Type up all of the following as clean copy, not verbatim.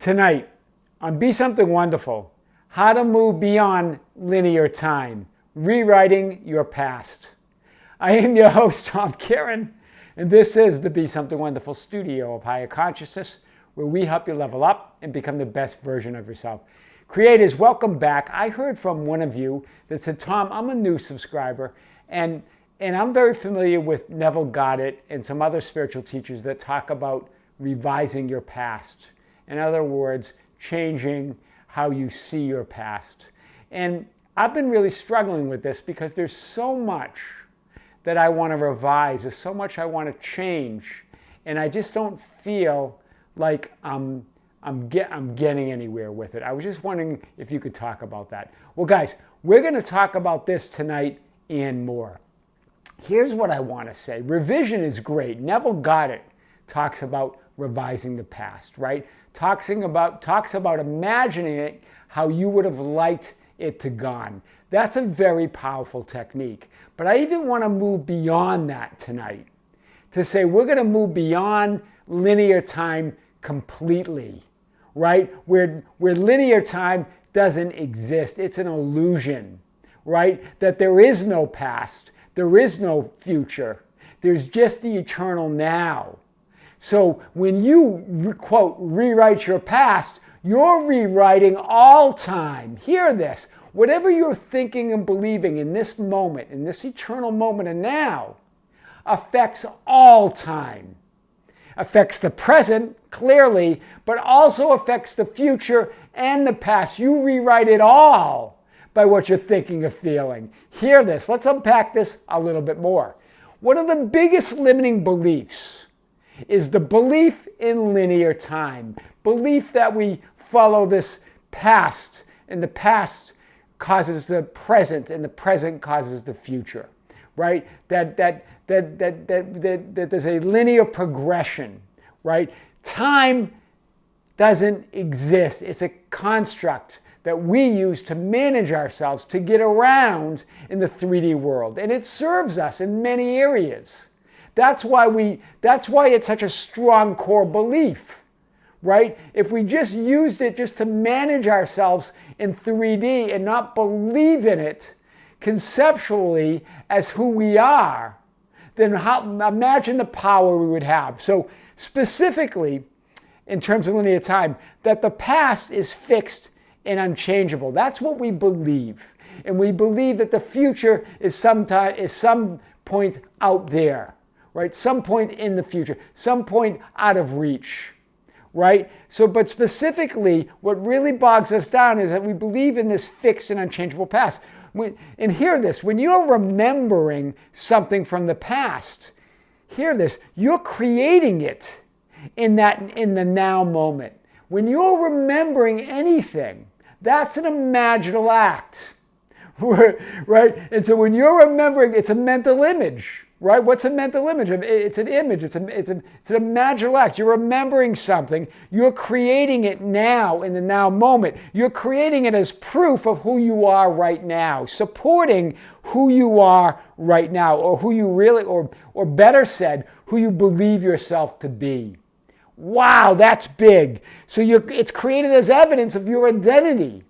Tonight on Be Something Wonderful, how to move beyond linear time, rewriting your past. I am your host, Tom Kieran, and this is the Be Something Wonderful studio of higher consciousness, where we help you level up and become the best version of yourself. Creators, welcome back. I heard from one of you that said, Tom, I'm a new subscriber, and I'm very familiar with Neville Goddard and some other spiritual teachers that talk about revising your past. In other words, changing how you see your past. And I've been really struggling with this because there's so much that I want to revise. There's so much I want to change. And I just don't feel like I'm getting anywhere with it. I was just wondering if you could talk about that. Well, guys, we're going to talk about this tonight and more. Here's what I want to say. Revision is great. Neville Goddard talks about revising the past, right? Talks about imagining it how you would have liked it to gone. That's a very powerful technique. But I even want to move beyond that tonight to say we're going to move beyond linear time completely, right? Where linear time doesn't exist. It's an illusion, right? That there is no past. There is no future. There's just the eternal now. So when you, quote, rewrite your past, you're rewriting all time. Hear this. Whatever you're thinking and believing in this moment, in this eternal moment and now, affects all time. Affects the present, clearly, but also affects the future and the past. You rewrite it all by what you're thinking or feeling. Hear this. Let's unpack this a little bit more. One of the biggest limiting beliefs is the belief in linear time. Belief that we follow this past, and the past causes the present, and the present causes the future, right? That there's a linear progression, right? Time doesn't exist. It's a construct that we use to manage ourselves, to get around in the 3D world. And it serves us in many areas. That's why it's such a strong core belief, right? If we just used it just to manage ourselves in 3D and not believe in it conceptually as who we are, then imagine the power we would have. So specifically, in terms of linear time, that the past is fixed and unchangeable. That's what we believe. And we believe that the future is some point out there. Right? Some point in the future, some point out of reach, right? So, but specifically, what really bogs us down is that we believe in this fixed and unchangeable past. And hear this, when you're remembering something from the past, hear this, you're creating it in the now moment. When you're remembering anything, that's an imaginal act, right? And so when you're remembering, it's a mental image. Right? What's a mental image? It's an image. It's an imaginal act. You're remembering something. You're creating it now in the now moment. You're creating it as proof of who you are right now, supporting who you are right now, or who you really, or better said, who you believe yourself to be. Wow, that's big. So it's created as evidence of your identity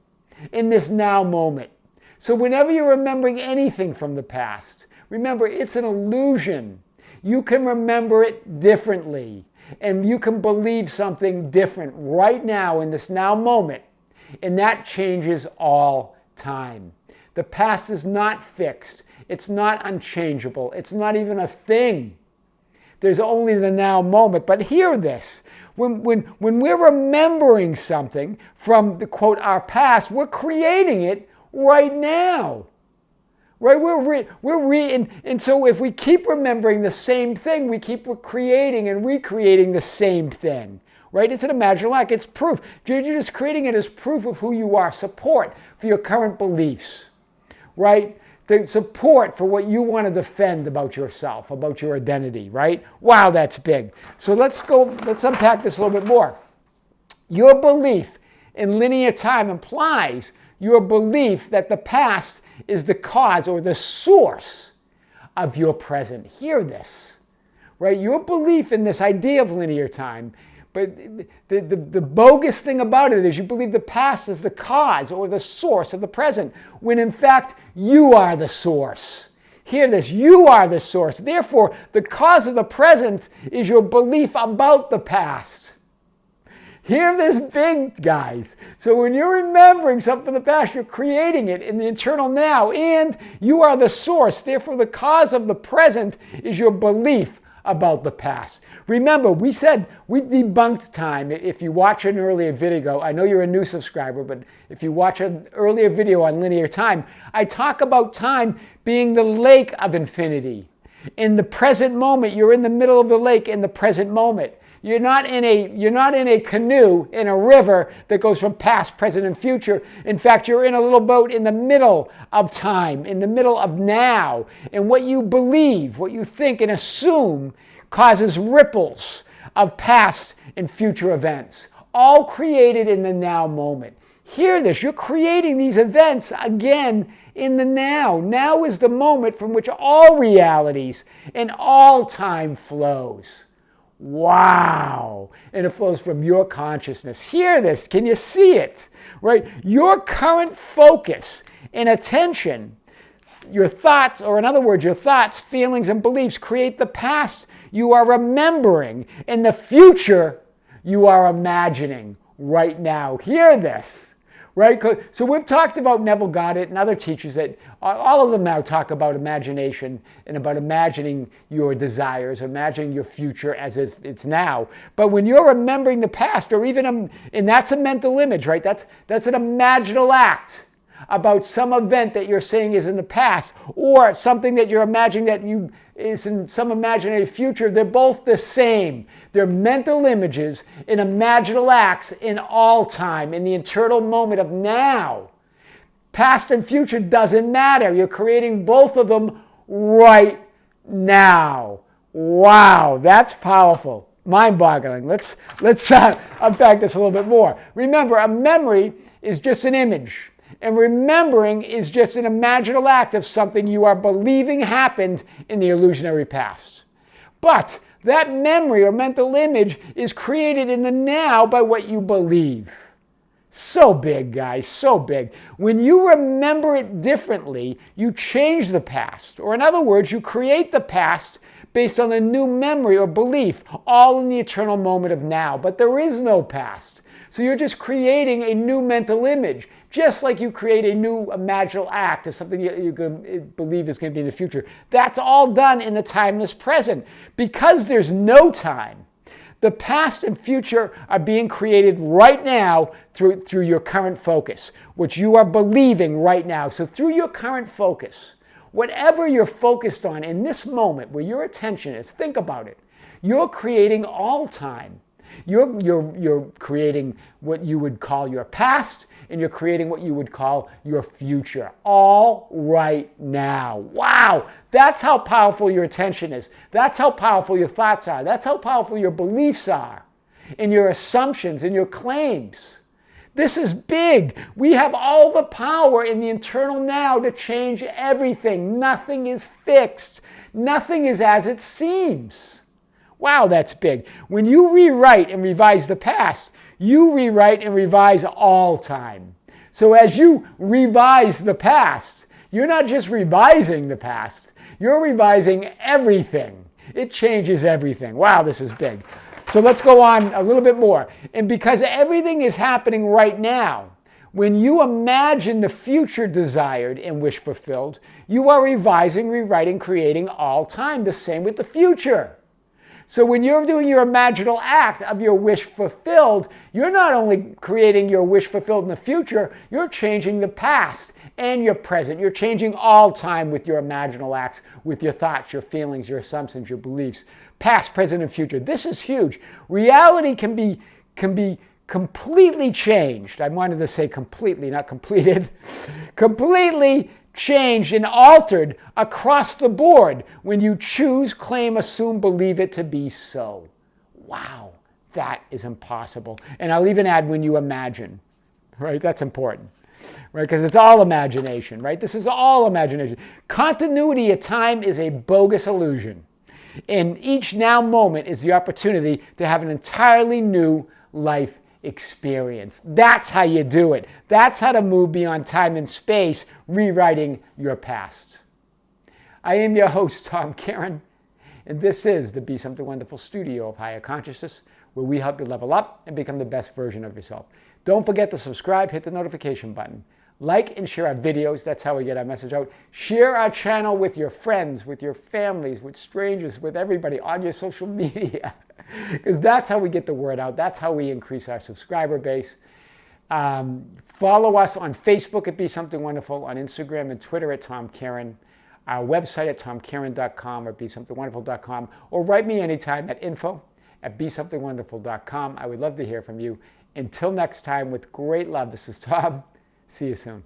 in this now moment. So whenever you're remembering anything from the past, remember, it's an illusion. You can remember it differently, and you can believe something different right now in this now moment, and that changes all time. The past is not fixed. It's not unchangeable. It's not even a thing. There's only the now moment. But hear this. When we're remembering something from the quote, our past, we're creating it right now. Right, and so if we keep remembering the same thing, we keep creating and recreating the same thing. Right? It's an imaginal act. It's proof. You're just creating it as proof of who you are. Support for your current beliefs. Right? The support for what you want to defend about yourself, about your identity. Right? Wow, that's big. So let's unpack this a little bit more. Your belief in linear time implies your belief that the past is the cause or the source of your present. Hear this, right? Your belief in this idea of linear time But the bogus thing about it is you believe the past is the cause or the source of the present, when in fact you are the source. Hear this, you are the source. Therefore, the cause of the present is your belief about the past. Hear this big, guys. So when you're remembering something from the past, you're creating it in the eternal now, and you are the source. Therefore, the cause of the present is your belief about the past. Remember, we said we debunked time. If you watch an earlier video, I know you're a new subscriber, but if you watch an earlier video on linear time, I talk about time being the lake of infinity. In the present moment, you're in the middle of the lake in the present moment. You're not in a canoe in a river that goes from past, present, and future. In fact, you're in a little boat in the middle of time, in the middle of now. And what you believe, what you think and assume causes ripples of past and future events, all created in the now moment. Hear this, you're creating these events again in the now. Now is the moment from which all realities and all time flows. Wow. And it flows from your consciousness. Hear this. Can you see it? Right? Your current focus and attention, your thoughts, or in other words, your thoughts, feelings, and beliefs create the past you are remembering and the future you are imagining right now. Hear this. Right? So we've talked about Neville Goddard and other teachers that all of them now talk about imagination and about imagining your desires, imagining your future as if it's now. But when you're remembering the past, or even, and that's a mental image, right? That's an imaginal act about some event that you're saying is in the past, or something that you're imagining that is in some imaginary future. They're both the same. They're mental images and imaginal acts in all time, in the eternal moment of now. Past and future doesn't matter. You're creating both of them right now. Wow, that's powerful. Mind-boggling. Let's unpack this a little bit more. Remember, a memory is just an image. And remembering is just an imaginal act of something you are believing happened in the illusionary past. But that memory or mental image is created in the now by what you believe. So big, guys, so big. When you remember it differently, you change the past. Or in other words, you create the past based on a new memory or belief, all in the eternal moment of now. But there is no past. So you're just creating a new mental image, just like you create a new imaginal act of something you believe is going to be in the future. That's all done in the timeless present. Because there's no time, the past and future are being created right now through your current focus, which you are believing right now. So through your current focus, whatever you're focused on in this moment where your attention is, think about it. You're creating all time. You're creating what you would call your past, and you're creating what you would call your future, all right now. Wow, that's how powerful your attention is. That's how powerful your thoughts are. That's how powerful your beliefs are, and your assumptions and your claims. This is big. We have all the power in the eternal now to change everything. Nothing is fixed. Nothing is as it seems. Wow, that's big. When you rewrite and revise the past, you rewrite and revise all time. So as you revise the past, you're not just revising the past, you're revising everything. It changes everything. Wow, this is big. So let's go on a little bit more. And because everything is happening right now, when you imagine the future desired and wish fulfilled, you are revising, rewriting, creating all time. The same with the future. So when you're doing your imaginal act of your wish fulfilled, you're not only creating your wish fulfilled in the future, you're changing the past and your present. You're changing all time with your imaginal acts, with your thoughts, your feelings, your assumptions, your beliefs. Past, present, and future. This is huge. Reality can be completely changed. I wanted to say completely, not completed. Completely changed and altered across the board when you choose, claim, assume, believe it to be so. Wow, that is impossible. And I'll even add when you imagine, right? That's important, right? Because it's all imagination, right? This is all imagination. Continuity of time is a bogus illusion. And each now moment is the opportunity to have an entirely new life experience. That's how you do it. That's how to move beyond time and space, rewriting your past. I am your host, Tom Caron, and this is the Be Something Wonderful studio of Higher Consciousness, where we help you level up and become the best version of yourself. Don't forget to subscribe, hit the notification button. Like and share our videos. That's how we get our message out. Share our channel with your friends, with your families, with strangers, with everybody on your social media. Because that's how we get the word out. That's how we increase our subscriber base. Follow us on Facebook at Be Something Wonderful, on Instagram and Twitter at Tom Caron, our website at tomcaron.com or besomethingwonderful.com, or write me anytime at info@besomethingwonderful.com. I would love to hear from you. Until next time, with great love, this is Tom. See you soon.